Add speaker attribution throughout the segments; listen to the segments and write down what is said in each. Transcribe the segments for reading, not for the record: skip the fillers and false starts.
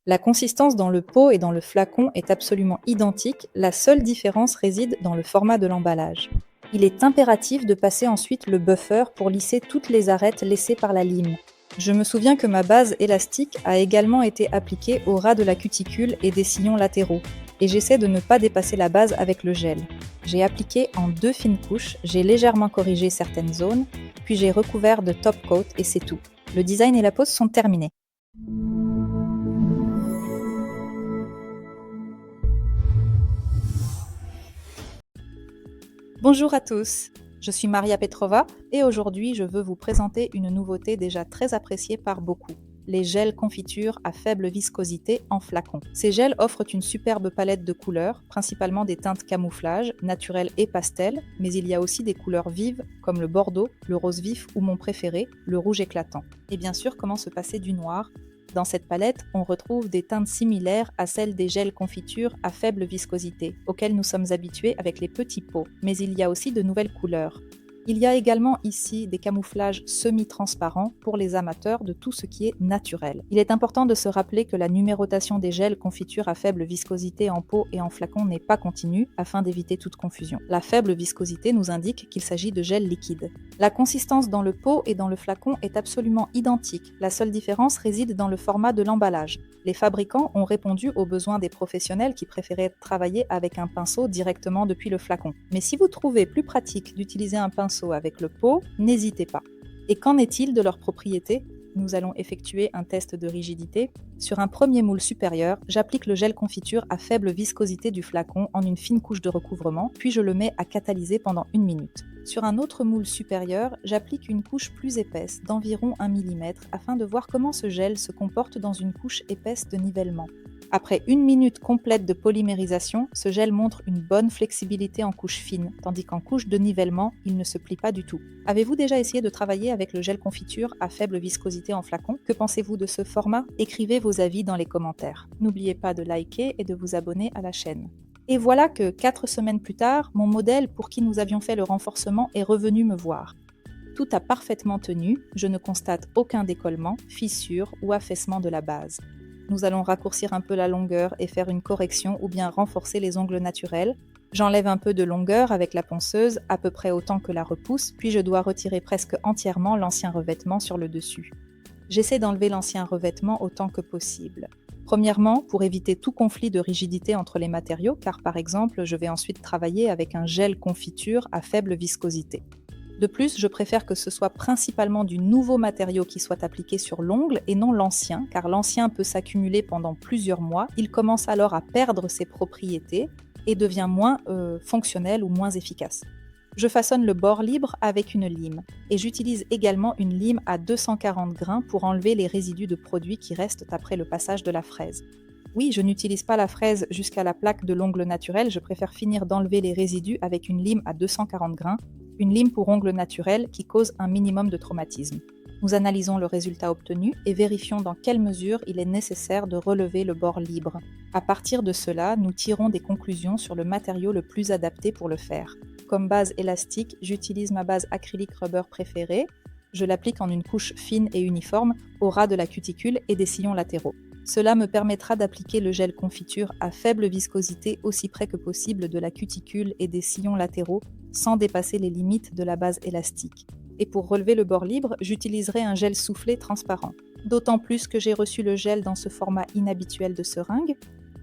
Speaker 1: La consistance dans le pot et dans le flacon est absolument identique, la seule différence réside dans le format de l'emballage. Il est impératif de passer ensuite le buffer pour lisser toutes les arêtes laissées par la lime. Je me souviens que ma base élastique a également été appliquée au ras de la cuticule et des sillons latéraux, et j'essaie de ne pas dépasser la base avec le gel. J'ai appliqué en 2 fines couches, j'ai légèrement corrigé certaines zones, puis j'ai recouvert de top coat et c'est tout. Le design et la pose sont terminés. Bonjour à tous, je suis Maria Petrova et aujourd'hui je veux vous présenter une nouveauté déjà très appréciée par beaucoup, les gels confitures à faible viscosité en flacon. Ces gels offrent une superbe palette de couleurs, principalement des teintes camouflage, naturelles et pastel, mais il y a aussi des couleurs vives comme le bordeaux, le rose vif ou mon préféré, le rouge éclatant. Et bien sûr, comment se passer du noir ? Dans cette palette, on retrouve des teintes similaires à celles des gels confitures à faible viscosité, auxquels nous sommes habitués avec les petits pots, mais il y a aussi de nouvelles couleurs. Il y a également ici des camouflages semi-transparents pour les amateurs de tout ce qui est naturel. Il est important de se rappeler que la numérotation des gels confitures à faible viscosité en pot et en flacon n'est pas continue afin d'éviter toute confusion. La faible viscosité nous indique qu'il s'agit de gel liquide. La consistance dans le pot et dans le flacon est absolument identique. La seule différence réside dans le format de l'emballage. Les fabricants ont répondu aux besoins des professionnels qui préféraient travailler avec un pinceau directement depuis le flacon. Mais si vous trouvez plus pratique d'utiliser un pinceau avec le pot, n'hésitez pas. Et qu'en est-il de leurs propriétés ? Nous allons effectuer un test de rigidité. Sur un premier moule supérieur, j'applique le gel confiture à faible viscosité du flacon en une fine couche de recouvrement, puis je le mets à catalyser pendant 1 minute. Sur un autre moule supérieur, j'applique une couche plus épaisse, d'environ 1 mm, afin de voir comment ce gel se comporte dans une couche épaisse de nivellement. Après 1 minute complète de polymérisation, ce gel montre une bonne flexibilité en couche fine, tandis qu'en couche de nivellement, il ne se plie pas du tout. Avez-vous déjà essayé de travailler avec le gel confiture à faible viscosité en flacon ? Que pensez-vous de ce format ? Écrivez vos avis dans les commentaires. N'oubliez pas de liker et de vous abonner à la chaîne. Et voilà que 4 semaines plus tard, mon modèle pour qui nous avions fait le renforcement est revenu me voir. Tout a parfaitement tenu, je ne constate aucun décollement, fissure ou affaissement de la base. Nous allons raccourcir un peu la longueur et faire une correction ou bien renforcer les ongles naturels. J'enlève un peu de longueur avec la ponceuse, à peu près autant que la repousse, puis je dois retirer presque entièrement l'ancien revêtement sur le dessus. J'essaie d'enlever l'ancien revêtement autant que possible. Premièrement, pour éviter tout conflit de rigidité entre les matériaux, car par exemple, je vais ensuite travailler avec un gel confiture à faible viscosité. De plus, je préfère que ce soit principalement du nouveau matériau qui soit appliqué sur l'ongle et non l'ancien, car l'ancien peut s'accumuler pendant plusieurs mois, il commence alors à perdre ses propriétés et devient moins fonctionnel ou moins efficace. Je façonne le bord libre avec une lime, et j'utilise également une lime à 240 grains pour enlever les résidus de produits qui restent après le passage de la fraise. Oui, je n'utilise pas la fraise jusqu'à la plaque de l'ongle naturel, je préfère finir d'enlever les résidus avec une lime à 240 grains, une lime pour ongle naturel qui cause un minimum de traumatisme. Nous analysons le résultat obtenu et vérifions dans quelle mesure il est nécessaire de relever le bord libre. À partir de cela, nous tirons des conclusions sur le matériau le plus adapté pour le faire. Comme base élastique, j'utilise ma base acrylique rubber préférée. Je l'applique en une couche fine et uniforme au ras de la cuticule et des sillons latéraux. Cela me permettra d'appliquer le gel confiture à faible viscosité aussi près que possible de la cuticule et des sillons latéraux sans dépasser les limites de la base élastique. Et pour relever le bord libre, j'utiliserai un gel soufflé transparent. D'autant plus que j'ai reçu le gel dans ce format inhabituel de seringue.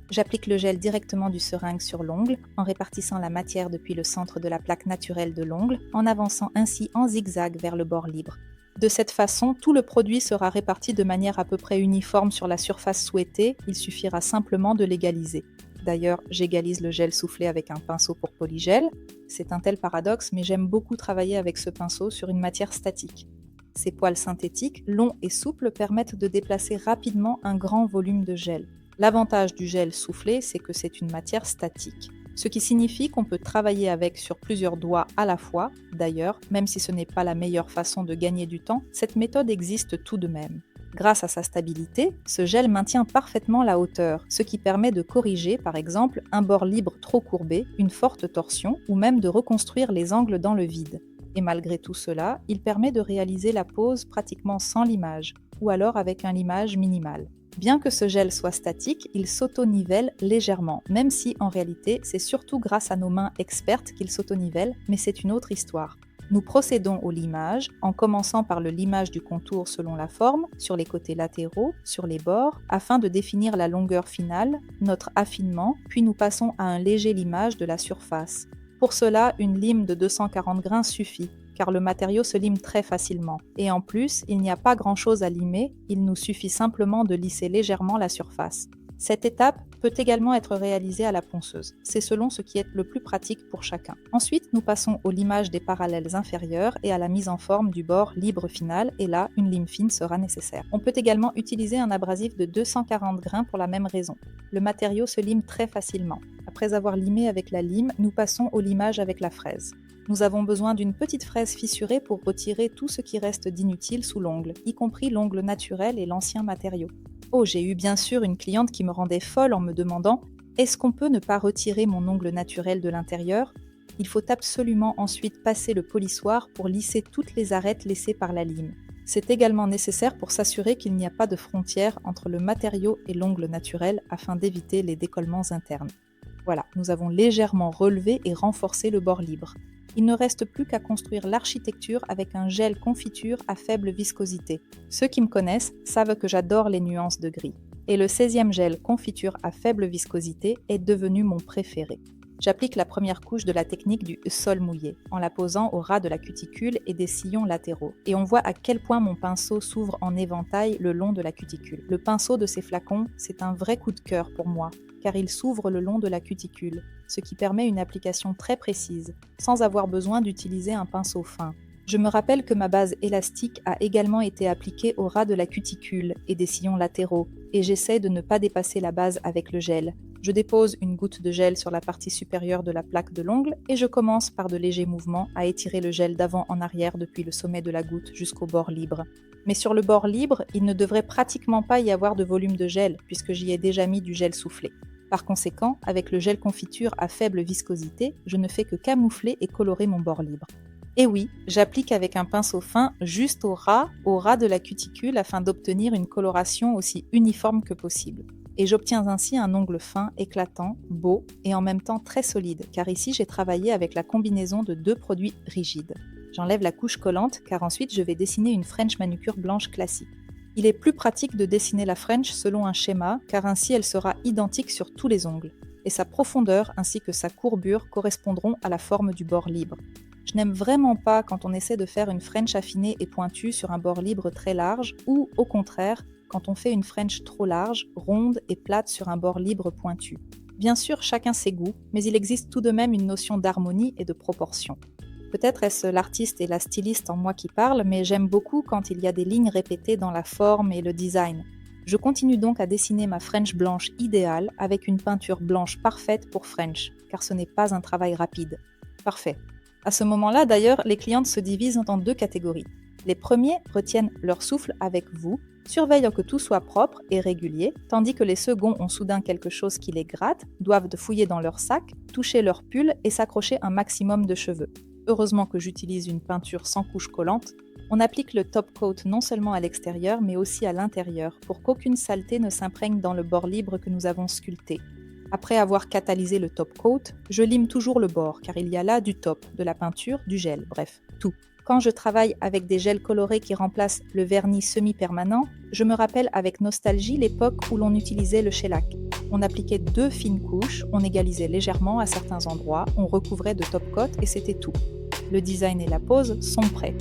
Speaker 1: J'applique le gel directement du seringue sur l'ongle, en répartissant la matière depuis le centre de la plaque naturelle de l'ongle, en avançant ainsi en zigzag vers le bord libre. De cette façon, tout le produit sera réparti de manière à peu près uniforme sur la surface souhaitée, il suffira simplement de l'égaliser. D'ailleurs, j'égalise le gel soufflé avec un pinceau pour polygel. C'est un tel paradoxe, mais j'aime beaucoup travailler avec ce pinceau sur une matière statique. Ces poils synthétiques, longs et souples, permettent de déplacer rapidement un grand volume de gel. L'avantage du gel soufflé, c'est que c'est une matière statique. Ce qui signifie qu'on peut travailler avec sur plusieurs doigts à la fois. D'ailleurs, même si ce n'est pas la meilleure façon de gagner du temps, cette méthode existe tout de même. Grâce à sa stabilité, ce gel maintient parfaitement la hauteur, ce qui permet de corriger, par exemple, un bord libre trop courbé, une forte torsion, ou même de reconstruire les angles dans le vide. Et malgré tout cela, il permet de réaliser la pose pratiquement sans limage, ou alors avec un limage minimal. Bien que ce gel soit statique, il s'auto-nivelle légèrement, même si en réalité c'est surtout grâce à nos mains expertes qu'il s'auto-nivelle, mais c'est une autre histoire. Nous procédons au limage en commençant par le limage du contour selon la forme, sur les côtés latéraux, sur les bords, afin de définir la longueur finale, notre affinement, puis nous passons à un léger limage de la surface. Pour cela, une lime de 240 grains suffit, car le matériau se lime très facilement. Et en plus, il n'y a pas grand-chose à limer, il nous suffit simplement de lisser légèrement la surface. Cette étape peut également être réalisée à la ponceuse. C'est selon ce qui est le plus pratique pour chacun. Ensuite, nous passons au limage des parallèles inférieurs et à la mise en forme du bord libre final, et là, une lime fine sera nécessaire. On peut également utiliser un abrasif de 240 grains pour la même raison. Le matériau se lime très facilement. Après avoir limé avec la lime, nous passons au limage avec la fraise. Nous avons besoin d'une petite fraise fissurée pour retirer tout ce qui reste d'inutile sous l'ongle, y compris l'ongle naturel et l'ancien matériau. Oh, j'ai eu bien sûr une cliente qui me rendait folle en me demandant « Est-ce qu'on peut ne pas retirer mon ongle naturel de l'intérieur ?» Il faut absolument ensuite passer le polissoir pour lisser toutes les arêtes laissées par la lime. C'est également nécessaire pour s'assurer qu'il n'y a pas de frontière entre le matériau et l'ongle naturel afin d'éviter les décollements internes. Voilà, nous avons légèrement relevé et renforcé le bord libre. Il ne reste plus qu'à construire l'architecture avec un gel confiture à faible viscosité. Ceux qui me connaissent savent que j'adore les nuances de gris. Et le 16e gel confiture à faible viscosité est devenu mon préféré. J'applique la première couche de la technique du sol mouillé, en la posant au ras de la cuticule et des sillons latéraux. Et on voit à quel point mon pinceau s'ouvre en éventail le long de la cuticule. Le pinceau de ces flacons, c'est un vrai coup de cœur pour moi, car il s'ouvre le long de la cuticule, ce qui permet une application très précise, sans avoir besoin d'utiliser un pinceau fin. Je me rappelle que ma base élastique a également été appliquée au ras de la cuticule et des sillons latéraux, et j'essaie de ne pas dépasser la base avec le gel. Je dépose une goutte de gel sur la partie supérieure de la plaque de l'ongle et je commence par de légers mouvements à étirer le gel d'avant en arrière depuis le sommet de la goutte jusqu'au bord libre. Mais sur le bord libre, il ne devrait pratiquement pas y avoir de volume de gel puisque j'y ai déjà mis du gel soufflé. Par conséquent, avec le gel confiture à faible viscosité, je ne fais que camoufler et colorer mon bord libre. Et oui, j'applique avec un pinceau fin juste au ras de la cuticule afin d'obtenir une coloration aussi uniforme que possible. Et j'obtiens ainsi un ongle fin, éclatant, beau et en même temps très solide, car ici j'ai travaillé avec la combinaison de deux produits rigides. J'enlève la couche collante car ensuite je vais dessiner une French manucure blanche classique. Il est plus pratique de dessiner la French selon un schéma, car ainsi elle sera identique sur tous les ongles, et sa profondeur ainsi que sa courbure correspondront à la forme du bord libre. Je n'aime vraiment pas quand on essaie de faire une French affinée et pointue sur un bord libre très large, ou au contraire, quand on fait une French trop large, ronde et plate sur un bord libre pointu. Bien sûr, chacun ses goûts, mais il existe tout de même une notion d'harmonie et de proportion. Peut-être est-ce l'artiste et la styliste en moi qui parlent, mais j'aime beaucoup quand il y a des lignes répétées dans la forme et le design. Je continue donc à dessiner ma French blanche idéale avec une peinture blanche parfaite pour French, car ce n'est pas un travail rapide. Parfait. À ce moment-là, d'ailleurs, les clientes se divisent en deux catégories. Les premiers retiennent leur souffle avec vous, surveillent que tout soit propre et régulier, tandis que les seconds ont soudain quelque chose qui les gratte, doivent fouiller dans leur sac, toucher leur pull et s'accrocher un maximum de cheveux. Heureusement que j'utilise une peinture sans couche collante. On applique le top coat non seulement à l'extérieur, mais aussi à l'intérieur, pour qu'aucune saleté ne s'imprègne dans le bord libre que nous avons sculpté. Après avoir catalysé le top coat, je lime toujours le bord, car il y a là du top, de la peinture, du gel, bref, tout. Quand je travaille avec des gels colorés qui remplacent le vernis semi-permanent, je me rappelle avec nostalgie l'époque où l'on utilisait le shellac. On appliquait 2 fines couches, on égalisait légèrement à certains endroits, on recouvrait de top coat et c'était tout. Le design et la pose sont prêts.